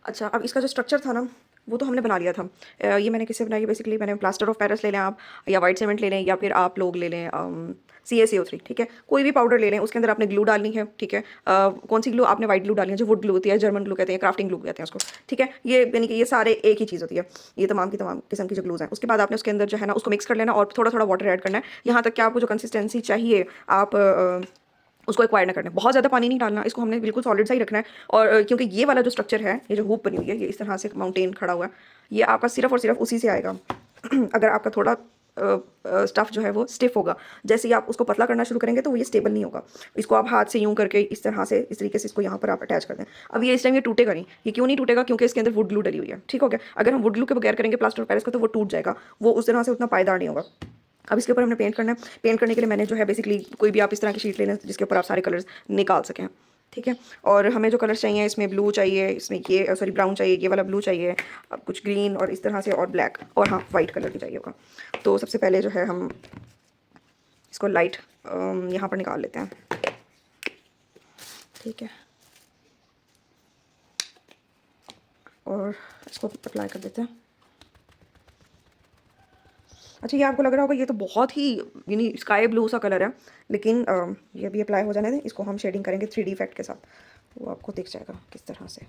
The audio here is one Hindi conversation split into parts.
अच्छा, अब इसका जो स्ट्रक्चर था ना, वो तो हमने बना लिया था। ये मैंने किससे बनाई है, बेसिकली मैंने प्लास्टर ऑफ पेरिस ले लें आप, या व्हाइट सीमेंट ले लें, या फिर आप लोग ले लें CaCO3, ठीक है। कोई भी पाउडर ले लें, उसके अंदर आपने ग्लू डालनी है, ठीक है। कौन सी ग्लू? आपने व्हाइट ग्लू डालनी है, जो वुड ग्लू होती है, जर्मन ग्लू कहते हैं, क्राफ्टिंग ग्लू कहते हैं उसको, ठीक है। ये यानी कि ये सारे एक ही चीज़ होती है, ये तमाम की तमाम किस्म की जो ग्लूज हैं। उसके बाद आपने उसके अंदर जो है ना, उसको मिक्स कर लेना और थोड़ा थोड़ा वाटर ऐड करना है, यहाँ तक कि आपको जो कंसिस्टेंसी चाहिए आप उसको एक्वायर ना करना है। बहुत ज़्यादा पानी नहीं डालना, इसको हमने बिल्कुल सॉलिड सा ही रखना है। और क्योंकि ये वाला जो स्ट्रक्चर है, ये जो हूप बनी हुई है, ये इस तरह से माउंटेन खड़ा हुआ है, ये आपका सिर्फ और सिर्फ उसी से आएगा। अगर आपका थोड़ा स्टफ़ जो है वो स्टिफ होगा, जैसे ही आप उसको पतला करना शुरू करेंगे तो वो ये स्टेबल नहीं होगा। इसको आप हाथ से यूं करके इस तरह से, इस तरीके से इसको यहाँ पर आप अटैच कर दें। अब ये इस टाइम ये टूटेगा नहीं। ये क्यों नहीं टूटेगा? क्योंकि इसके अंदर वुड ग्लू डली हुई है, ठीक हो गया। अगर हम वुड ग्लू के बगैर करेंगे प्लास्टर ऑफ पेरिस का, तो वो टूट जाएगा, वो उस तरह से उतना पायदार नहीं होगा। अब इसके ऊपर हमने पेंट करना है। पेंट करने के लिए मैंने जो है बेसिकली कोई भी आप इस तरह की शीट लेना जिसके ऊपर आप सारे कलर्स निकाल सकें, ठीक है। और हमें जो कलर्स चाहिए, इसमें ब्लू चाहिए, इसमें ये सॉरी ब्राउन चाहिए, ये वाला ब्लू चाहिए, अब कुछ ग्रीन और इस तरह से, और ब्लैक, और हाँ वाइट कलर भी चाहिए होगा। तो सबसे पहले जो है हम इसको लाइट यहाँ पर निकाल लेते हैं, ठीक है। और इसको अप्लाई कर देते हैं। अच्छा, ये आपको लग रहा होगा ये तो बहुत ही यानी स्काई ब्लू सा कलर है, लेकिन ये भी अप्लाई हो जाने दें। इसको हम शेडिंग करेंगे 3D इफेक्ट के साथ, वो आपको दिख जाएगा किस तरह से।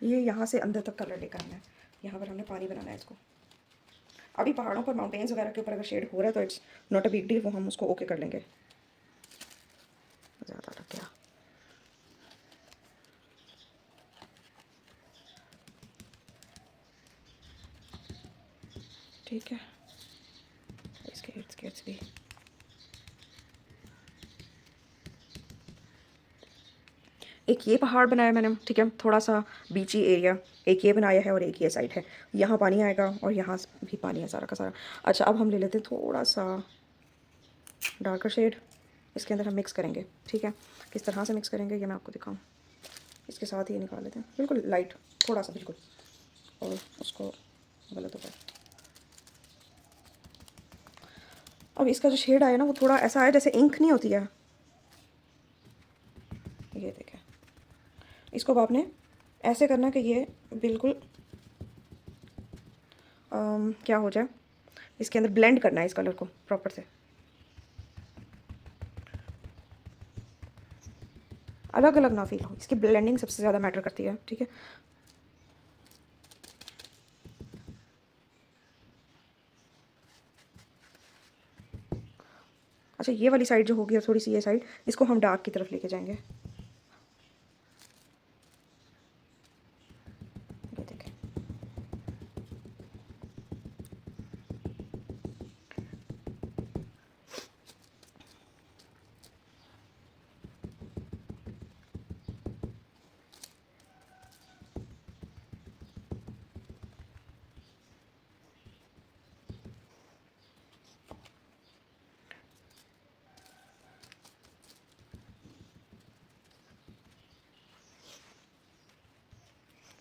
ये यहाँ से अंदर तक कलर लेकर आना है। यहाँ पर हमने पानी बनाना है इसको। अभी पहाड़ों पर, माउंटेन्स वगैरह के ऊपर अगर शेड हो रहा है तो it's not a big deal, वो हम उसको ओके कर लेंगे। ज़्यादा लग गया। ठीक है, इसके इर्द गिर्द भी। एक ये पहाड़ बनाया मैंने, ठीक है, थोड़ा सा बीची एरिया। एक ये बनाया है और एक ये साइड है। यहाँ पानी आएगा और यहाँ भी पानी है सारा का सारा। अच्छा, अब हम ले लेते हैं थोड़ा सा डार्कर शेड, इसके अंदर हम मिक्स करेंगे, ठीक है। किस तरह से मिक्स करेंगे ये मैं आपको दिखाऊँ। इसके साथ ही निकाल लेते हैं, बिल्कुल लाइट, थोड़ा सा बिल्कुल, और उसको गलत होगा। अब इसका जो शेड आया ना, वो थोड़ा ऐसा आया जैसे इंक नहीं होती है, ये देखें। इसको अब आपने ऐसे करना कि ये बिल्कुल क्या हो जाए, इसके अंदर ब्लेंड करना है इस कलर को प्रॉपर से। अलग अलग ना फील हो, इसकी ब्लेंडिंग सबसे ज़्यादा मैटर करती है, ठीक है। अच्छा, ये वाली साइड जो होगी, और थोड़ी सी ये साइड, इसको हम डार्क की तरफ लेके जाएंगे, ये देखें।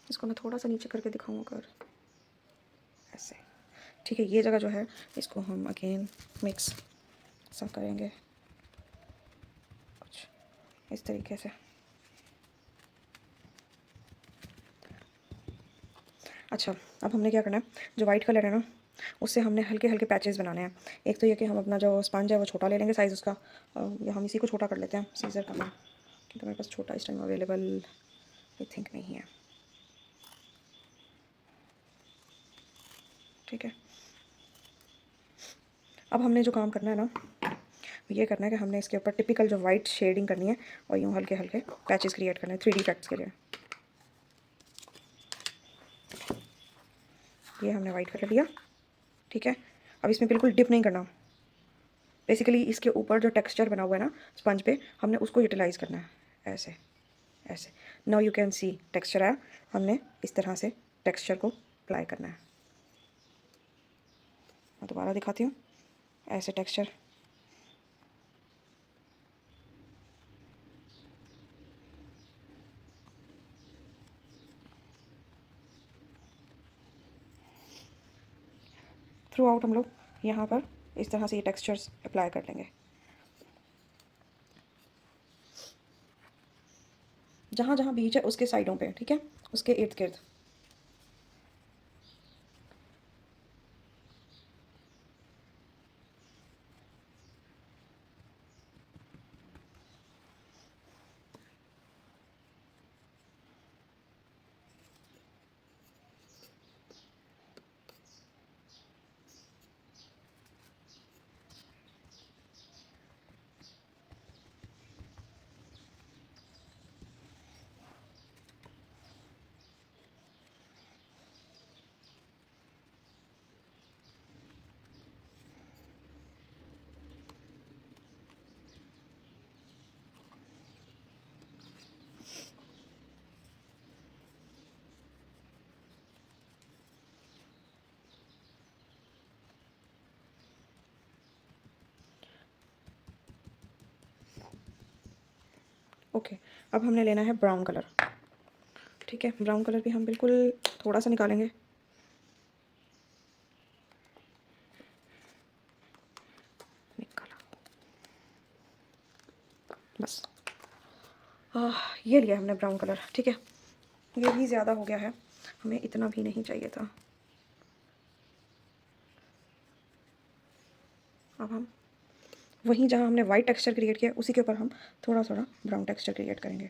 इसको मैं थोड़ा सा नीचे करके दिखाऊँ अगर, ऐसे, ठीक है। ये जगह जो है, इसको हम अगेन मिक्स सा करेंगे कुछ इस तरीके से। अच्छा, अब हमने क्या करना है, जो वाइट कलर है ना, उससे हमने हल्के हल्के पैचेस बनाने हैं। एक तो ये कि हम अपना जो स्पंज है वो छोटा ले लेंगे साइज़ उसका, या हम इसी को छोटा कर लेते हैं सीज़र का में, क्योंकि मेरे पास छोटा इस टाइम अवेलेबल आई थिंक नहीं है, ठीक है। अब हमने जो काम करना है ना, ये करना है कि हमने इसके ऊपर टिपिकल जो वाइट शेडिंग करनी है, और यूँ हल्के हल्के पैचेस क्रिएट करने हैं 3D इफेक्ट्स के लिए। ये हमने वाइट कर लिया, ठीक है। अब इसमें बिल्कुल डिप नहीं करना। बेसिकली इसके ऊपर जो टेक्सचर बना हुआ है ना स्पंज पे, हमने उसको यूटिलाइज़ करना है, ऐसे ऐसे। Now you can see texture आया, हमने इस तरह से टेक्सचर को अप्लाई करना है। मैं दोबारा दिखाती हूँ, ऐसे टेक्सचर। थ्रू आउट हम लोग यहाँ पर इस तरह से ये टेक्सचर्स अप्लाई कर लेंगे। जहाँ जहाँ बीच है उसके साइडों पे, ठीक है, उसके इर्द गिर्द। ओके, अब हमने लेना है ब्राउन कलर। ठीक है, ब्राउन कलर भी हम बिल्कुल थोड़ा सा निकालेंगे। निकाला, बस। ये लिया हमने ब्राउन कलर। ठीक है, ये भी ज़्यादा हो गया है, हमें इतना भी नहीं चाहिए था। अब हम वहीं जहाँ हमने वाइट टेक्सचर क्रिएट किया उसी के ऊपर हम थोड़ा थोड़ा ब्राउन टेक्सचर क्रिएट करेंगे।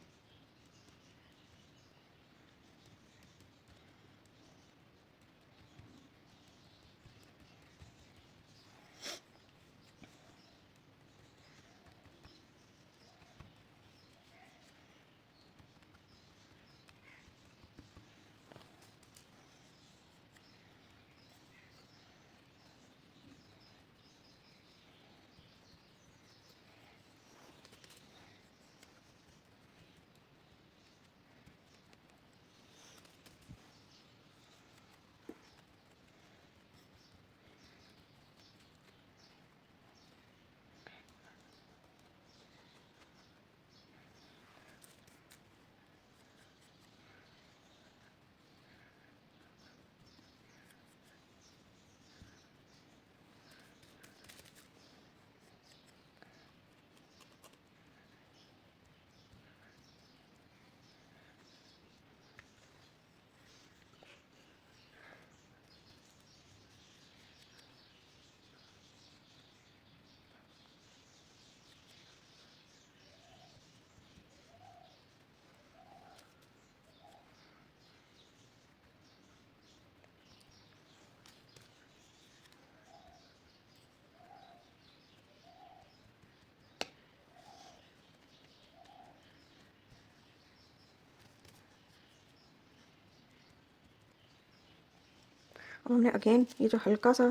अब हमने अगेन ये जो हल्का सा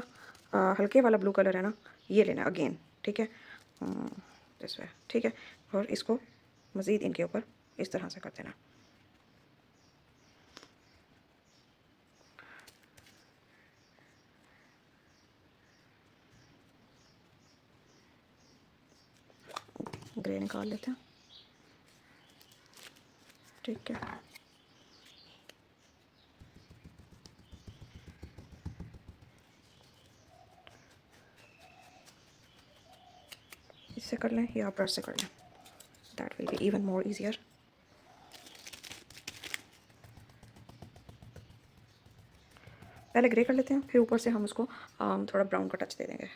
हल्के वाला ब्लू कलर है ना, ये लेना है अगेन। ठीक है, दिस वे। ठीक है, और इसको मज़ीद इनके ऊपर इस तरह से कर देना। ग्रे निकाल लेते हैं। ठीक है, इससे कर लें या ब्रश से कर लें, that will be even more easier. पहले ग्रे कर लेते हैं, फिर ऊपर से हम उसको थोड़ा ब्राउन का टच दे देंगे।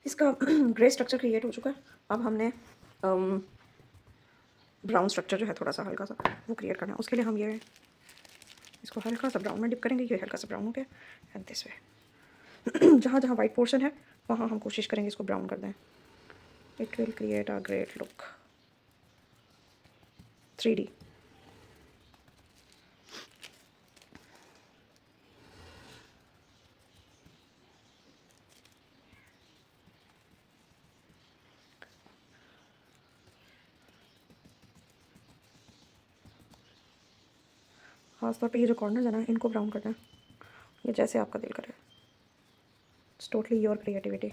इसका ग्रे स्ट्रक्चर क्रिएट हो चुका है। अब हमने ब्राउन स्ट्रक्चर जो है थोड़ा सा हल्का सा वो क्रिएट करना है। उसके लिए हम ये इसको हल्का सा ब्राउन में डिप करेंगे। ये हल्का सा ब्राउन हो गया एंड दिस वे जहाँ जहाँ वाइट पोर्शन है वहाँ हम कोशिश करेंगे इसको ब्राउन कर दें। It will create a great look 3D। खासतौर पे ये जो कॉर्नर है ना इनको ब्राउन करना है, ये जैसे आपका दिल करे। It's totally your creativity.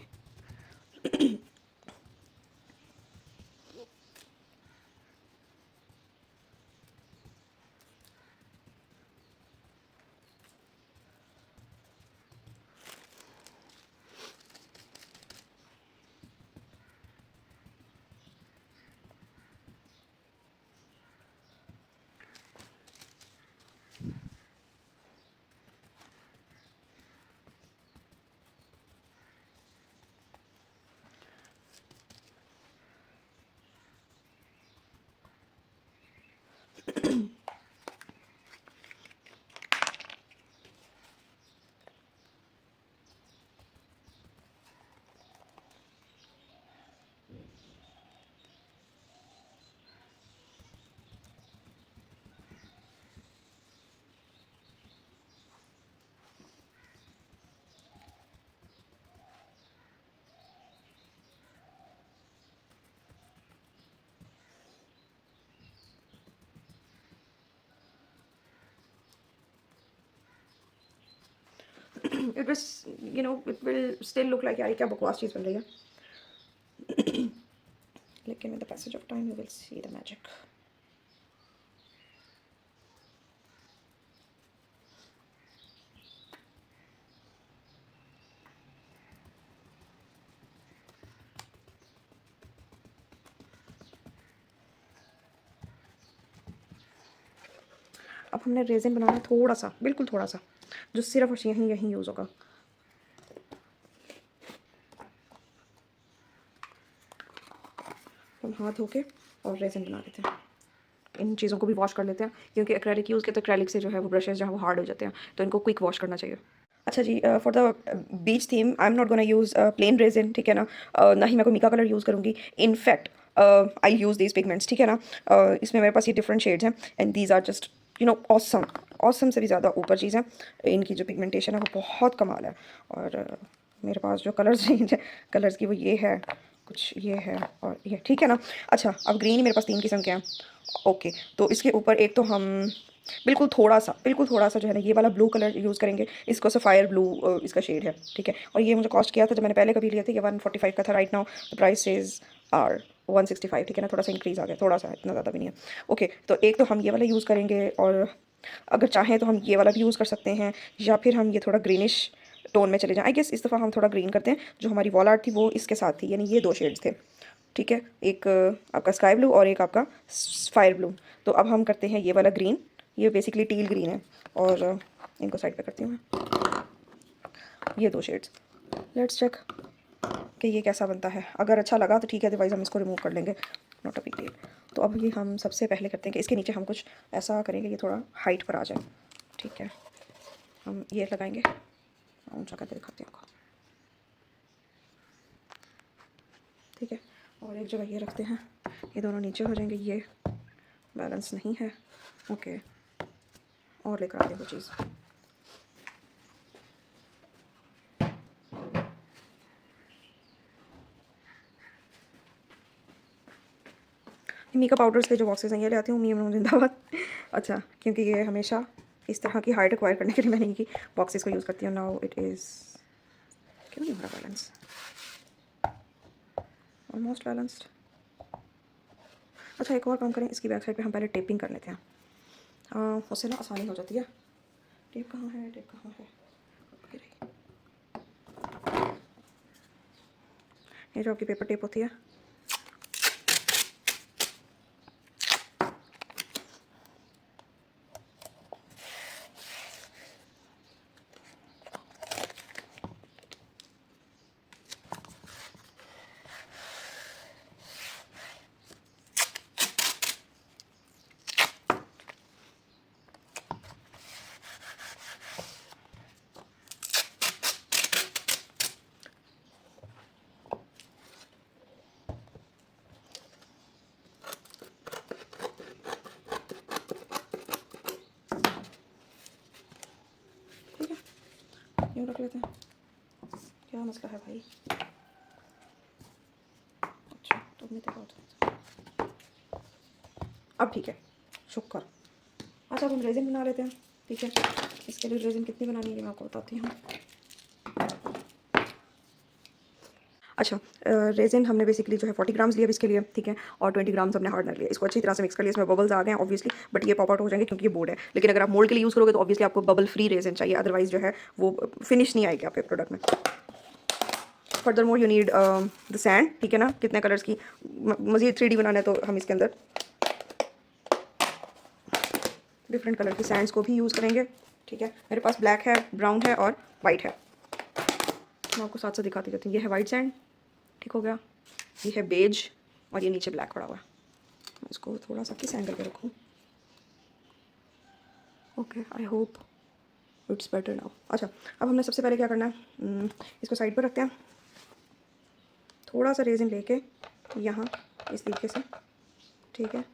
It will it will still look like यार क्या बकवास चीज़ बन रही है, लेकिन with the passage of time you will see the magic. अब हमने रेजिन बनाना है थोड़ा सा, बिल्कुल थोड़ा सा, जो सिर्फ और यहीं यहीं यूज़ होगा। हम हाथ धो के और रेजिन बना लेते हैं। इन चीज़ों को भी वॉश कर लेते हैं क्योंकि एक्रेलिक यूज़ के तो एक्रेलिक से जो है वो ब्रशेज जहाँ वो हार्ड हो जाते हैं, तो इनको क्विक वॉश करना चाहिए। अच्छा जी, for the beach theme I am not gonna use plain resin, ठीक है ना। ना ही मैं कोई मीका कलर यूज़ करूँगी। In fact I use these pigments, ठीक है ना। इसमें मेरे पास ये डिफरेंट शेड्स हैं and these are just awesome. Awesome से भी ज़्यादा ऊपर चीज़ है। इनकी जो पिगमेंटेशन है वो बहुत कमाल है। और मेरे पास जो कलर्स रेंज है कलर्स की वो ये है, कुछ ये है और ये, ठीक है ना। अच्छा, अब ग्रीन मेरे पास 3 किस्म के हैं। ओके, तो इसके ऊपर एक तो हम बिल्कुल थोड़ा सा जो है ना ये वाला ब्लू कलर यूज़ करेंगे। इसको सफ़ायर ब्लू इसका शेड है, ठीक है। और ये मुझे कॉस्ट किया था जब मैंने पहले कभी लिया था, ये 145 का था। Right now the price is R 165, ठीक है ना। थोड़ा सा इंक्रीज़ आ गया, थोड़ा सा, इतना ज़्यादा भी नहीं है। ओके, तो एक तो हम ये वाला यूज़ करेंगे और अगर चाहें तो हम ये वाला भी यूज़ कर सकते हैं, या फिर हम ये थोड़ा ग्रीनिश टोन में चले जाएँ। आई गेस इस दफ़ा हम थोड़ा ग्रीन करते हैं। जो हमारी वॉल आर्ट थी वो इसके साथ थी, यानी ये 2 शेड्स थे, ठीक है। एक आपका स्काई ब्लू और एक आपका फायर ब्लू। तो अब हम करते हैं ये वाला ग्रीन, ये बेसिकली टील ग्रीन है। और इनको साइड पे करती हूँ मैं, ये 2 शेड्स। लेट्स चेक कि ये कैसा बनता है। अगर अच्छा लगा तो ठीक है, अदरवाइज़ हम इसको रिमूव कर लेंगे, नॉट अ बिग डील। तो अब ये हम सबसे पहले करते हैं कि इसके नीचे हम कुछ ऐसा करेंगे ये थोड़ा हाइट पर आ जाए, ठीक है। हम ये लगाएंगे, ऊँचा करके दिखाते हैं आपको, ठीक है। और एक जगह ये रखते हैं, ये दोनों नीचे हो जाएंगे, ये बैलेंस नहीं है। ओके, और लेकर आते हैं वो चीज़। मीका पाउडर्स के जो बॉक्सेस हैं ये ले आती हूँ, मीम जिंदाबाद। अच्छा, क्योंकि ये हमेशा इस तरह की हाइट एक्वायर करने के लिए मैंने इनकी बॉक्सेस को यूज़ करती हूँ। नाउ इट इज़, क्यों नहीं हो रहा बैलेंस, ऑलमोस्ट बैलेंस्ड। अच्छा, एक और काम करें, इसकी बैक साइड पे हम पहले टेपिंग कर लेते हैं, उससे ना आसानी हो जाती है। टेप कहाँ है, टेप कहाँ है, ये रही। ये जो आपकी पेपर टेप होती है, क्यों रख लेते हैं, क्या मसला है भाई। अच्छा तो अपने तक होता, अब ठीक है, शुक्र। अच्छा अब हम रेजिन बना लेते हैं, ठीक है। इसके लिए रेजिन कितनी बनानी है मैं आपको बताती हूँ। अच्छा रेजिन हमने बेसिकली जो है 40 ग्राम्स लिया इसके लिए, ठीक है, और 20 ग्राम्स हमने हार्डनर लिया। इसको अच्छी तरह से मिक्स कर लिया। इसमें बबल्स आ गए हैं ऑब्वियसली, बट ये पॉप आउट हो जाएंगे क्योंकि ये बोर्ड है। लेकिन अगर आप मोल्ड के लिए यूज़ करोगे तो ऑब्वियसली आपको बबल फ्री रेजिन चाहिए, अदरवाइज जो है वो फिनिश नहीं आएगी आपके प्रोडक्ट में। Further more you need the sand, ठीक है ना। कितने कलर्स की मज़ीद 3D बनाना है तो हम इसके अंदर डिफरेंट कलर की सैंड्स को भी यूज़ करेंगे, ठीक है। मेरे पास ब्लैक है, ब्राउन है और वाइट है। मैं आपको साथ साथ दिखाती रहती हूँ। ये है वाइट सैंड, ठीक हो गया। ये है बेज और ये नीचे ब्लैक पड़ा हुआ है। मैं इसको थोड़ा सा किस एंगल पे रखूँ, okay I hope it's better now. अच्छा अब हमने सबसे पहले क्या करना है, इसको साइड पर रखते हैं। थोड़ा सा रेजिन लेके यहाँ इस तरीके से, ठीक है,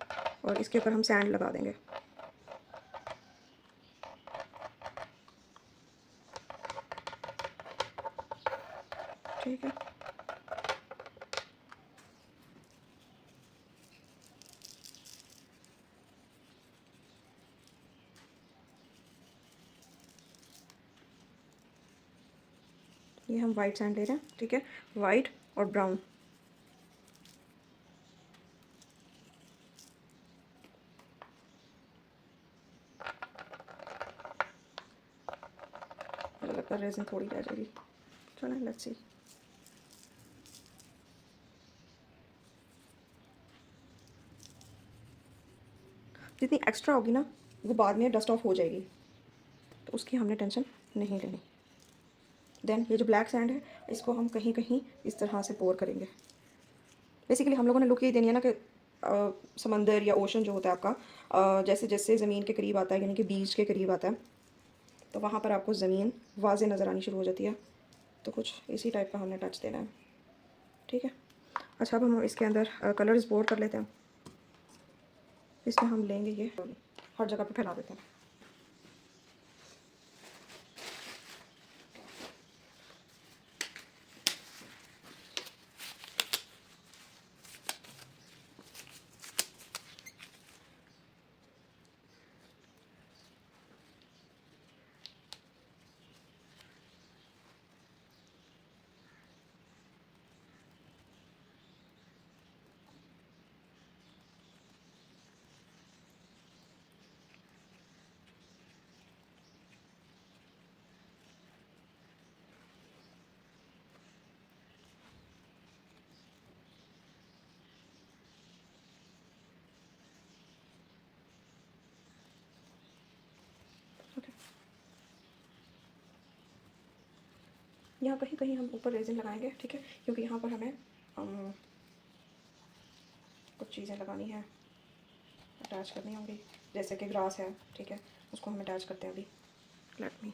और इसके ऊपर हम सैंड लगा देंगे, ठीक है। ये हम वाइट सैंड ले रहे हैं, ठीक है, वाइट और ब्राउन। मुझे लगता है रेजिन थोड़ी रह जाएगी, चलो लेट्स सी। जितनी एक्स्ट्रा होगी ना वो बाद में डस्ट ऑफ हो जाएगी, तो उसकी हमने टेंशन नहीं लेनी। देन ये जो ब्लैक सैंड है इसको हम कहीं कहीं इस तरह से पोर करेंगे। बेसिकली हम लोगों ने लुक ये देनी है ना कि समंदर या ओशन जो होता है आपका, जैसे जैसे ज़मीन के करीब आता है, यानी कि बीच के करीब आता है, तो वहाँ पर आपको ज़मीन वाज़े नज़र आनी शुरू हो जाती है। तो कुछ इसी टाइप का हमने टच देना है, ठीक है। अच्छा अब हम इसके अंदर कलर्स बोर्ड कर लेते हैं। इसमें हम लेंगे ये, हर जगह पे फैला देते हैं। ओके, यहाँ कहीं कहीं हम ऊपर रेजिन लगाएंगे, ठीक है, क्योंकि यहाँ पर हमें कुछ चीज़ें लगानी है, अटैच करनी होंगी, जैसे कि ग्रास है, ठीक है, उसको हम अटैच करते हैं अभी। Let me,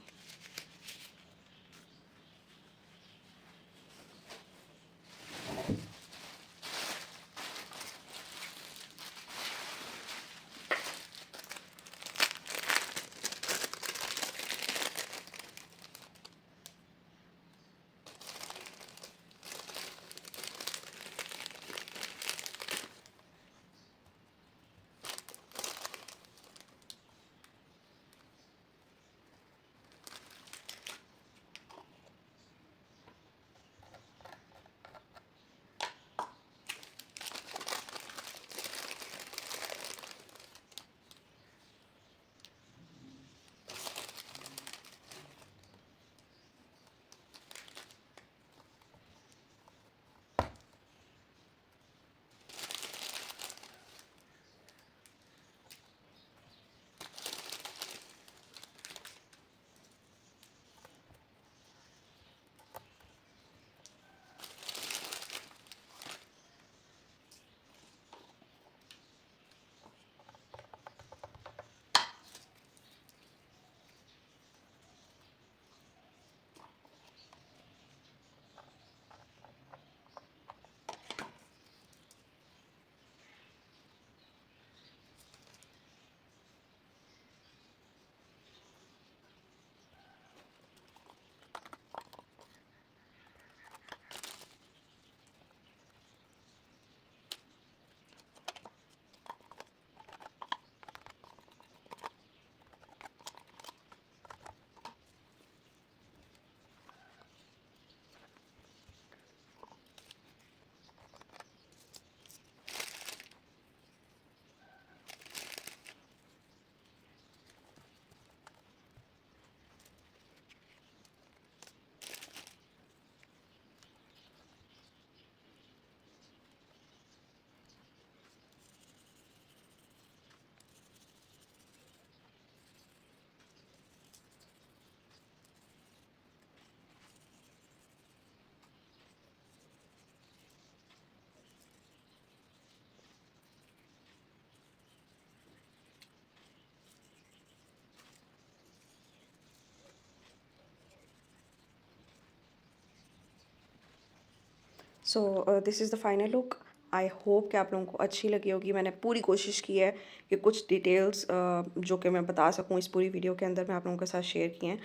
so this is the final look. I hope कि आप लोगों को अच्छी लगी होगी। मैंने पूरी कोशिश की है कि कुछ डिटेल्स जो कि मैं बता सकूं इस पूरी वीडियो के अंदर मैं आप लोगों के साथ शेयर किए हैं।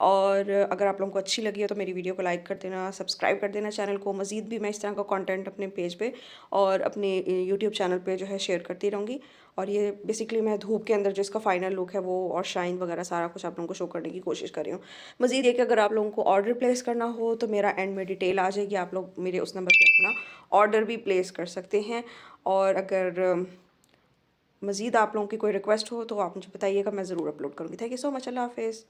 और अगर आप लोगों को अच्छी लगी है तो मेरी वीडियो को लाइक कर देना, सब्सक्राइब कर देना चैनल को। मज़ीद भी मैं इस तरह का कंटेंट अपने पेज पे और अपने यूट्यूब चैनल पे जो है शेयर करती रहूँगी। और ये बेसिकली मैं धूप के अंदर जो इसका फाइनल लुक है वो और शाइन वगैरह सारा कुछ आप लोगों को शो करने की कोशिश कर रही हूँ। मज़ीद ये कि अगर आप लोगों को ऑर्डर प्लेस करना हो तो मेरा एंड में डिटेल आ जाएगी, आप लोग मेरे उस नंबर पे अपना ऑर्डर भी प्लेस कर सकते हैं। और अगर मज़ीद आप लोगों की कोई रिक्वेस्ट हो तो आप मुझे बताइएगा, मैं ज़रूर अपलोड करूँगी। Thank you so much. अल्लाह हाफ़िज़।